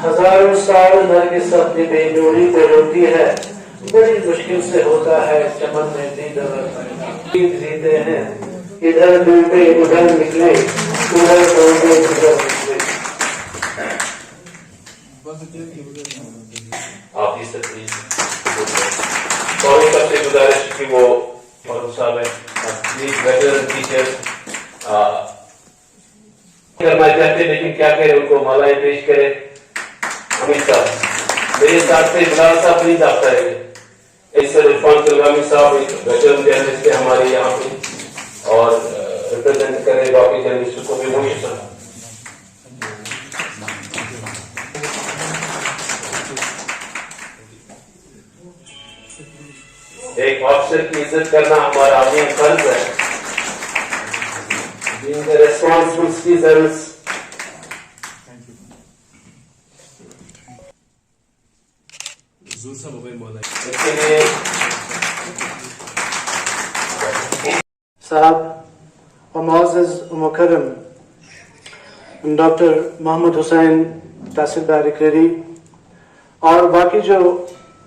ہزاروں سال نرگس اپنی بے جوڑی پہ روتی ہے، بڑی مشکل سے ہوتا ہے چمن میں جیتے ہیں، ادھر ڈوبے ادھر نکلے، ادھر ڈوبے ادھر نکلے۔ آپ اس تقریب اور سب سے گزارش کہ وہ فاروق صاحب ہیں ویٹرن ٹیچر کرنا چاہتے لیکن کیا کرے، ان کو مالائیں پیش کرے۔ حمید صاحب میرے ساتھ سے بلال صاحب نہیں داختا ہے، ایسے عرفان کلگامی صاحب ایک ویٹرن جرنلسٹ ہے ہمارے یہاں پہ اور ریپرزینٹ کرے باقی جرنلسٹ کو بھی بہت شکریہ۔ ایک آفیسر کی عزت کرنا ہمارا عظیم فرض ہے۔ Being the responsible citizens صاحب و معزز و مکرم ڈاکٹر محمد حسین تحصیلدار کریری اور باقی جو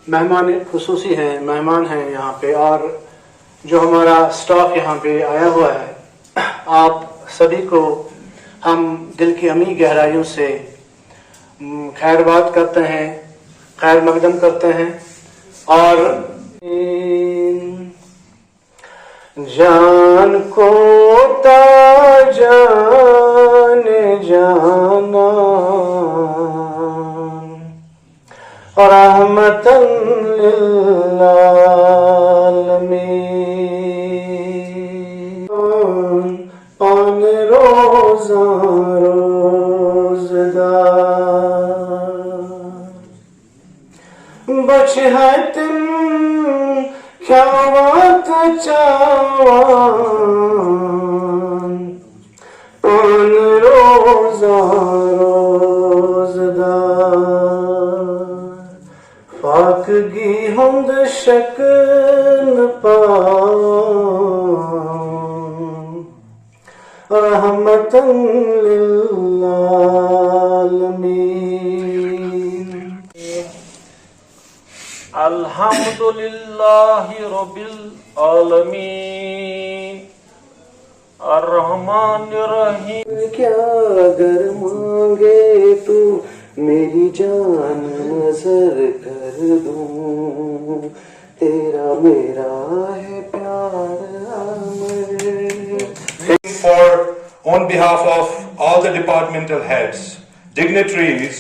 مہمان خصوصی ہیں، مہمان ہیں یہاں پہ، اور جو ہمارا سٹاف یہاں پہ آیا ہوا ہے، آپ سبھی کو ہم دل کی عمیق گہرائیوں سے خیر بات کرتے ہیں، خیر مقدم کرتے ہیں اور جان کو تا جان جانا رحمتاً للعالمین پان روزہ روزدار بچ ہے تم کھیاوات چاوان پان روزہ روزدار پاکگی ہند شکن پاؤں رحمتاً للعالمین۔ الحمدللہ رب العالمین الرحمن الرحیم۔ کیا اگر مانگے تو میری جان نظر کر دوں، تیرا میرا ہے پیار On behalf of all the departmental heads, dignitaries,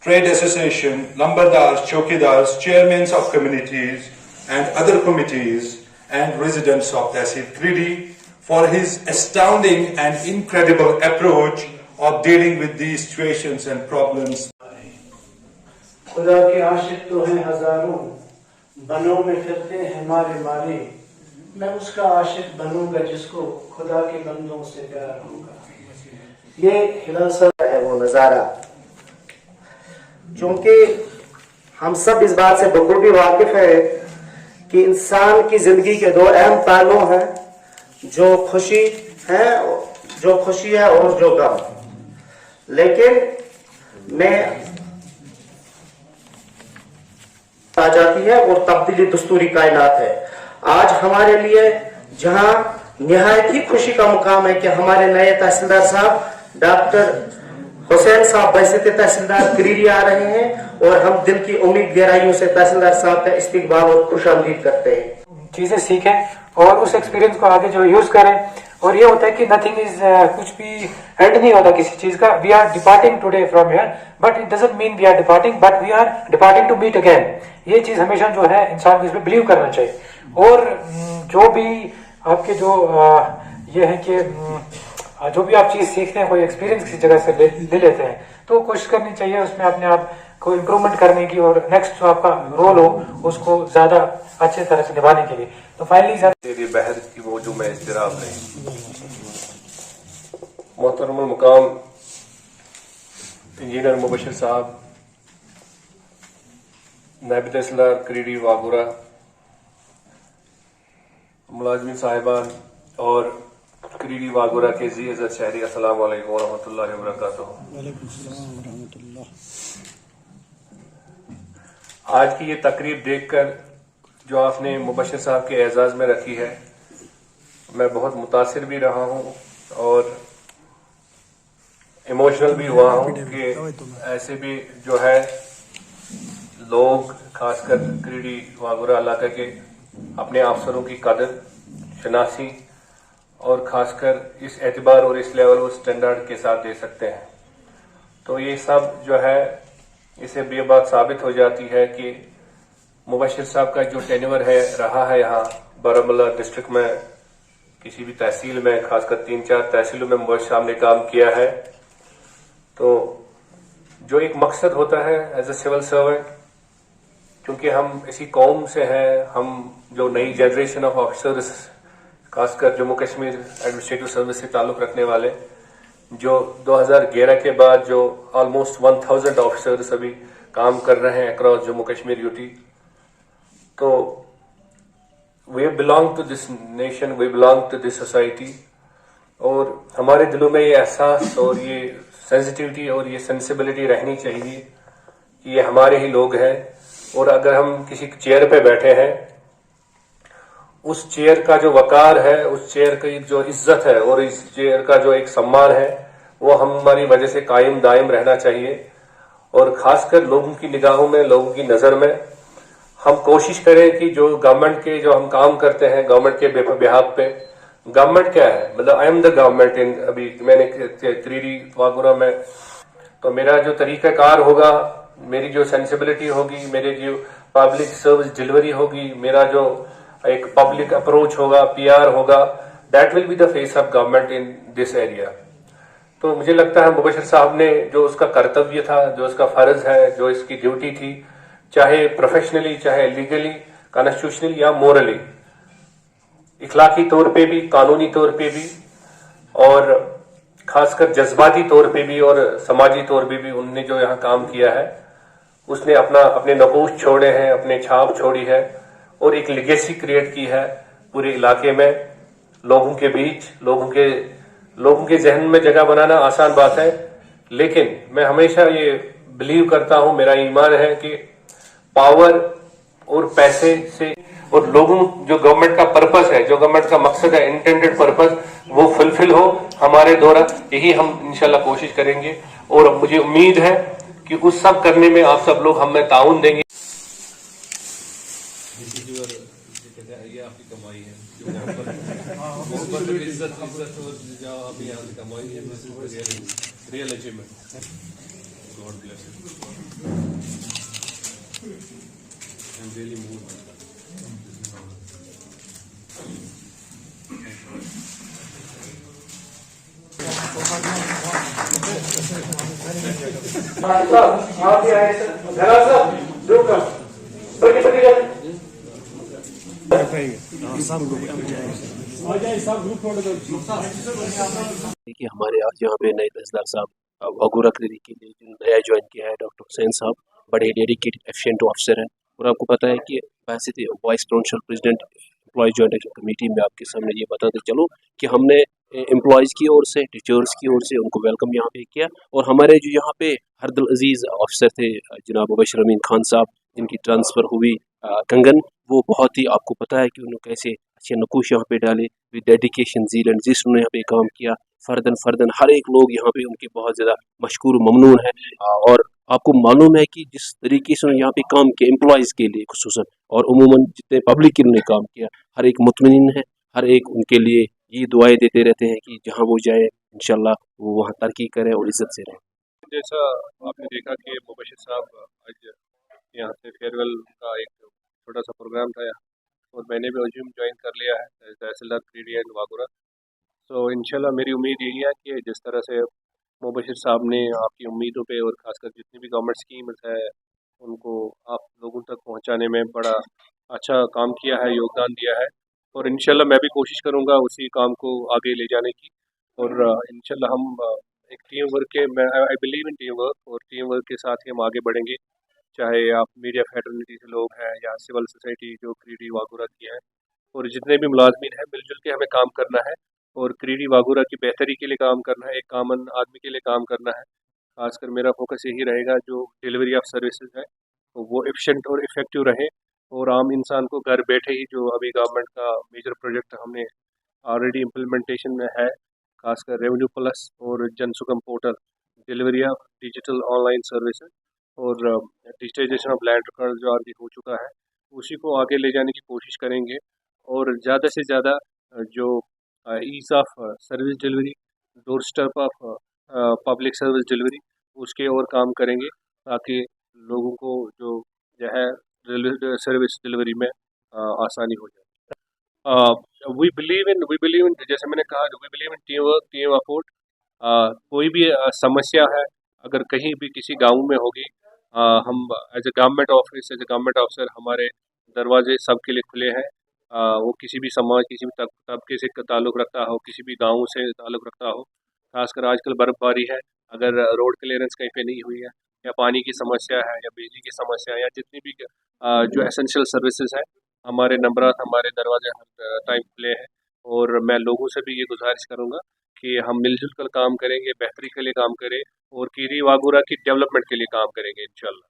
trade association, lambardars, chowkidars, chairmen of communities and other committees and residents of Tehsil Kridi for his astounding and incredible approach of dealing with these situations and problems. خدا کے عاشق تو ہیں ہزاروں، بنوں میں پھرتے ہیں مارے مارے، میں اس کا عاشق بنوں گا جس کو خدا کے بندوں سے پیار ہوگا۔ یہ خلاصہ ہے وہ نظارہ، چونکہ ہم سب اس بات سے بخوبی واقف ہے کہ انسان کی زندگی کے دو اہم پہلو ہیں، جو خوشی ہے اور جو غم، لیکن میں آ جاتی ہے اور تبدیلی دستوری کائنات ہے۔ آج ہمارے لیے جہاں نہایت ہی خوشی کا مقام ہے کہ ہمارے نئے تحصیلدار صاحب ڈاکٹر حسین صاحب بحیثیت تحصیلدار کریری آ رہے ہیں اور ہم دل کی امید گہرائیوں سے تحصیلدار صاحب کا استقبال اور خوش آمدید کرتے ہیں۔ چیزیں سیکھیں اور اس ایکسپیرینس کو آگے جو یوز کریں، اور یہ ہوتا ہے کہ نتھنگ از کچھ بھی اینڈ نہیں ہوتا کسی چیز کا۔ We are departing today from here but it doesn't mean we are departing but we are departing to meet again. یہ چیز ہمیشہ جو ہے انسان کو اس پہ بلیو کرنا چاہیے، اور جو بھی آپ کے جو یہ ہے کہ جو بھی آپ چیز سیکھتے ہیں کوئی ایکسپیرینس کسی جگہ سے لے لیتے ہیں تو کوشش کرنی چاہیے اس میں اپنے آپ کو امپرومنٹ کرنے کی، اور نیکسٹ جو آپ کا رول ہو اس کو زیادہ اچھے طرح سے نبھانے کے لیے۔ تو فائنلی میری بحث کی موضوع میں اضطراب نہیں۔ محترم المقام انجینئر مبشر صاحب، نائب تحصیلدار کریری واگورہ، मुलाजमीन साहिबान और क्रीडी वागुरा के जी इज़्ज़त शहरी, अस्सलाम वालेकुम व रहमतुल्लाहि व बरकातुहू। आज की ये तकरीब देखकर जो आपने मुबश्शिर साहब के एजाज़ में रखी है, मैं बहुत मुतासिर भी रहा हूँ और इमोशनल भी हुआ हूँ कि ऐसे भी जो है लोग खासकर क्रीडी वागुरा इलाके के अपने अफसरों की कदर शनासी और खासकर इस एतबार और इस लेवल और स्टैंडर्ड के साथ दे सकते हैं। तो ये सब जो है, इससे ये बात साबित हो जाती है कि मुबश्शिर साहब का जो टेन्योर है रहा है यहाँ बारामूला डिस्ट्रिक्ट में, किसी भी तहसील में, खासकर 3-4 तहसीलों में मुबश्शिर साहब ने काम किया है। तो जो एक मकसद होता है एज ए सिविल सर्वेंट, क्योंकि हम इसी कौम से हैं, हम जो नई जनरेशन ऑफ ऑफिसर्स खासकर जम्मू कश्मीर एडमिनिस्ट्रेटिव सर्विस से ताल्लुक़ रखने वाले, जो 2011 के बाद जो ऑलमोस्ट 1000 ऑफिसर्स अभी काम कर रहे हैं अक्रॉस जम्मू कश्मीर यूटी। तो we belong to this nation, we belong to this society, और हमारे दिलों में ये एहसास और ये सेंसिटिविटी और ये सेंसिबिलिटी रहनी चाहिए कि ये हमारे ही लोग हैं, और अगर हम किसी चेयर पे बैठे हैं, उस चेयर का जो वकार है, उस चेयर की जो इज्जत है और इस चेयर का जो एक सम्मान है, वो हमारी वजह से कायम दायम रहना चाहिए। और खासकर लोगों की निगाहों में, लोगों की नज़र में हम कोशिश करें कि जो गवर्नमेंट के जो हम काम करते हैं, गवर्नमेंट के बिहाफ पे, गवर्नमेंट क्या है, मतलब I am the government in, अभी मैंने क्रीडी वागुरा में, तो मेरा जो तरीक़ाकार होगा, मेरी जो सेंसिबिलिटी होगी, मेरी जो पब्लिक सर्विस डिलीवरी होगी, मेरा जो एक पब्लिक अप्रोच होगा, पीआर होगा, that will be the face of government in this area. तो मुझे लगता है मुबश्शिर साहब ने जो उसका कर्तव्य था, जो उसका फर्ज है, जो इसकी ड्यूटी थी, चाहे प्रोफेशनली, चाहे लीगली, कॉन्स्टिट्यूशनली या मोरली, इखलाकी तौर पे भी, कानूनी तौर पे भी, और खासकर जज्बाती तौर पे भी और समाजी तौर पे भी उनने जो यहाँ काम किया है, उसने अपने नकूश छोड़े हैं, अपने छाप छोड़ी है और एक लिगेसी क्रिएट की है पूरे इलाके में, लोगों के बीच, लोगों के जहन में जगह बनाना आसान बात है, लेकिन मैं हमेशा ये बिलीव करता हूं, मेरा ईमान है कि पावर और पैसे से, और लोगों जो गवर्नमेंट का पर्पस है, जो गवर्नमेंट का मकसद है, इंटेंडेड पर्पस, वो फुलफिल हो हमारे द्वारा, यही हम इंशाल्लाह कोशिश करेंगे। और मुझे उम्मीद है कि उस सब करने में आप सब लोग हमें ताउन देंगे। ये आपकी कमाई है, जो यहाँ पर मोहब्बत और इज्जत और जो आप यहाँ से कमाई है, this is real achievement. God bless you. I am really moved. आप भी आए सर, धरा साहब, देखिए हमारे आज यहाँ पे नए तहसीलदार साहब वागुरा क्रीडी के लिए जो नया ज्वाइन किया है डॉक्टर हुसैन साहब, बड़े डेडिकेटेड एफिशिएंट ऑफिसर हैं। और आपको पता है कि वैसे थे vice provincial president employ joint action committee में आपके सामने ये बताते चलो कि हमने एम्प्लॉयज़ की ओर से, टीचर्स की ओर से उनको वेलकम यहाँ पे किया। और हमारे जो यहाँ पे हरदल अजीज़ ऑफिसर थे जनाब मुबश्शिर अमीन खान साहब, जिनकी ट्रांसफ़र हुई कंगन, वो बहुत ही आपको पता है कि उन्होंने कैसे अच्छे नकूश यहाँ पे डाले, विद डेडिकेशन, ज़ील एंड जिस उन्होंने यहाँ पे काम किया, फर्दन हर एक लोग यहाँ पे उनके बहुत ज़्यादा मशकूर ममनून है। और आपको मालूम है कि जिस तरीके से उन्होंने यहाँ पे काम किया एम्प्लॉयज़ के लिए खुसूसन, और उमूमन जितने पब्लिक के उन्होंने काम किया, हर एक मुतमईन है, हर एक उनके लिए ये दुआएं देते रहते हैं कि जहाँ वो जाए इंशाल्लाह वो वहाँ तरक्की करें और इज्जत से रहें। जैसा आपने देखा कि मुबश्शिर साहब आज यहाँ से फेयरवेल का एक छोटा सा प्रोग्राम था, और मैंने भी अज्यूम ज्वाइन कर लिया है तहसीलदार क्रीडी एंड वागुरा। तो इंशाल्लाह मेरी उम्मीद यही है कि जिस तरह से मुबश्शिर साहब ने आपकी उम्मीदों पे और ख़ासकर जितनी भी गवर्नमेंट स्कीम्स है उनको आप लोगों तक पहुंचाने में बड़ा अच्छा काम किया है, योगदान दिया है, और इंशाल्लाह मैं भी कोशिश करूंगा उसी काम को आगे ले जाने की। और इंशाल्लाह हम एक टीम वर्क के, मैं I believe in team work, और टीम वर्क के साथ ही हम आगे बढ़ेंगे, चाहे आप मीडिया फैटर्निटी से लोग हैं या सिविल सोसाइटी जो क्रीडी वागुरा की है। اور جتنے भी मुलाजमीन हैं मिलजुल के हमें काम करना है और क्रीडी वागूरा की बेहतरी के लिए काम करना है, एक कॉमन आदमी के लिए काम करना है। खासकर मेरा फोकस यही रहेगा जो डिलीवरी ऑफ सर्विसेज है तो वो एफिशिएंट और इफ़ेक्टिव रहे और आम इंसान को घर बैठे ही जो अभी गवर्नमेंट का मेजर प्रोजेक्ट हमने ऑलरेडी इम्प्लीमेंटेशन में है, खासकर रेवेन्यू प्लस और जन सुगम portal, delivery of digital online services और डिजिटाइजेशन ऑफ लैंड रिकॉर्ड जो ऑलरेडी हो चुका है, उसी को आगे ले जाने की कोशिश करेंगे और ज़्यादा से ज़्यादा जो ease of service delivery, door step of public service delivery, उसके और काम करेंगे ताकि लोगों को जो है सर्विस डिलीवरी में आसानी हो जाए। वी बिलीव इन जैसे मैंने कहा we believe in team work, team effort. कोई भी समस्या है अगर कहीं भी किसी गांव में होगी, हम as a government office, as a government officer हमारे दरवाजे सबके लिए खुले हैं। वो किसी भी समाज, किसी भी तबके से ताल्लुक़ रखता हो, किसी भी गांव से ताल्लुक़ रखता हो, खासकर आजकल बर्फ़बारी है, अगर रोड क्लियरेंस कहीं पे नहीं हुई है या पानी की समस्या है या बिजली की समस्या है या जितनी भी जो एसेंशियल सर्विसेज है, हमारे नंबर हमारे दरवाजे हर टाइम खुले हैं। और मैं लोगों से भी ये गुजारिश करूँगा कि हम मिलजुल कर काम करेंगे, बेहतरी के लिए काम करें और कीरी वागूरा की डेवलपमेंट के लिए काम करेंगे इंशाल्लाह।